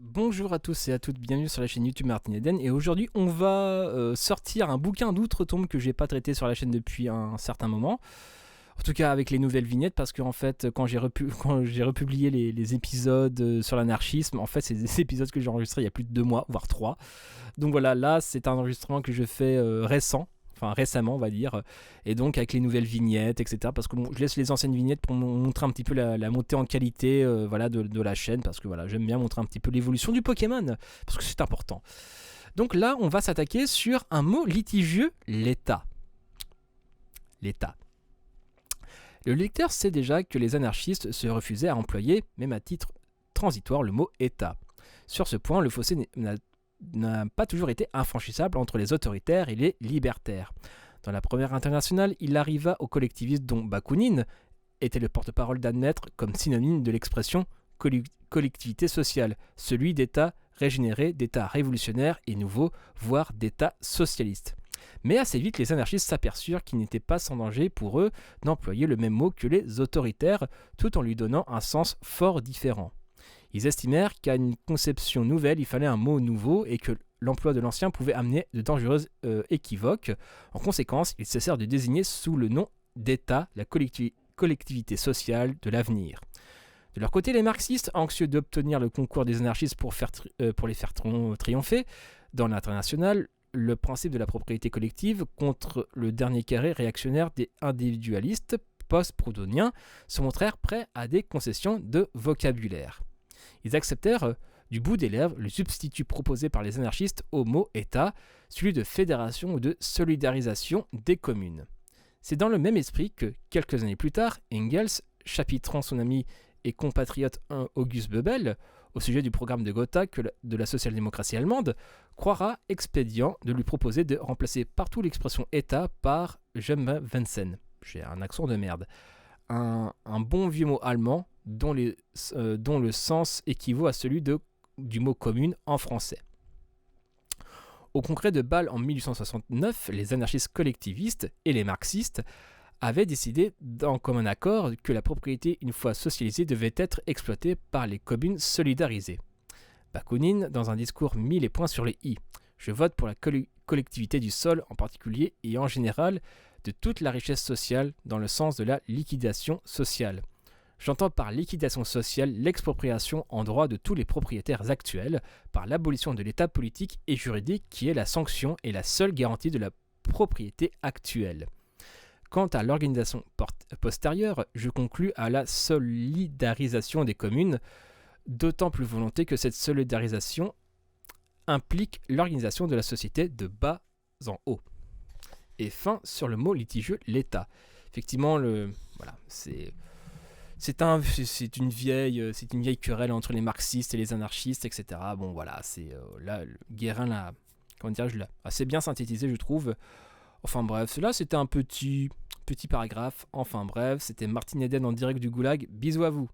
Bonjour à tous et à toutes, bienvenue sur la chaîne YouTube Martin Eden. Et aujourd'hui, on va sortir un bouquin d'outre-tombe que j'ai pas traité sur la chaîne depuis un certain moment. En tout cas, avec les nouvelles vignettes, parce qu'en fait, quand j'ai republié les épisodes sur l'anarchisme, en fait, c'est des épisodes que j'ai enregistrés il y a plus de 2 mois, voire 3. Donc voilà, là, c'est un enregistrement que je fais récemment on va dire, et donc avec les nouvelles vignettes, etc. Parce que bon, je laisse les anciennes vignettes pour montrer un petit peu la montée en qualité de la chaîne, parce que voilà, j'aime bien montrer un petit peu l'évolution du Pokémon, parce que c'est important. Donc là, on va s'attaquer sur un mot litigieux, l'État. L'État. Le lecteur sait déjà que les anarchistes se refusaient à employer, même à titre transitoire, le mot État. Sur ce point, le fossé n'a pas toujours été infranchissable entre les autoritaires et les libertaires. Dans la première internationale, il arriva aux collectivistes dont Bakounine était le porte-parole d'admettre comme synonyme de l'expression collectivité sociale, celui d'État régénéré, d'État révolutionnaire et nouveau, voire d'État socialiste. Mais assez vite, les anarchistes s'aperçurent qu'il n'était pas sans danger pour eux d'employer le même mot que les autoritaires, tout en lui donnant un sens fort différent. Ils estimèrent qu'à une conception nouvelle, il fallait un mot nouveau et que l'emploi de l'ancien pouvait amener de dangereuses équivoques. En conséquence, ils cessèrent de désigner sous le nom d'État la collectivité sociale de l'avenir. De leur côté, les marxistes, anxieux d'obtenir le concours des anarchistes pour les faire triompher dans l'international, le principe de la propriété collective contre le dernier carré réactionnaire des individualistes post-proudhoniens, se montrèrent prêts à des concessions de vocabulaire. Ils acceptèrent du bout des lèvres le substitut proposé par les anarchistes au mot État, celui de fédération ou de solidarisation des communes. C'est dans le même esprit que, quelques années plus tard, Engels, chapitrant son ami et compatriote August Bebel au sujet du programme de Gotha de la social-démocratie allemande, croira expédient de lui proposer de remplacer partout l'expression État par Gemeinwesen. J'ai un accent de merde. Un bon vieux mot allemand dont le sens équivaut à celui du mot commune en français. Au congrès de Bâle en 1869, les anarchistes collectivistes et les marxistes avaient décidé en commun accord que la propriété, une fois socialisée, devait être exploitée par les communes solidarisées. Bakounine, dans un discours, mit les points sur les i. Je vote pour la collectivité du sol en particulier et en général de toute la richesse sociale dans le sens de la liquidation sociale. J'entends par liquidation sociale l'expropriation en droit de tous les propriétaires actuels par l'abolition de l'état politique et juridique qui est la sanction et la seule garantie de la propriété actuelle. Quant à l'organisation postérieure, je conclus à la solidarisation des communes, d'autant plus volonté que cette solidarisation implique l'organisation de la société de bas en haut. Et fin sur le mot litigieux, l'État. Effectivement, c'est une vieille querelle entre les marxistes et les anarchistes, etc. Bon, voilà, là, Guérin l'a assez bien synthétisé, je trouve. Enfin bref, là, c'était un petit paragraphe. Enfin bref, c'était Martin Eden en direct du Goulag. Bisous à vous.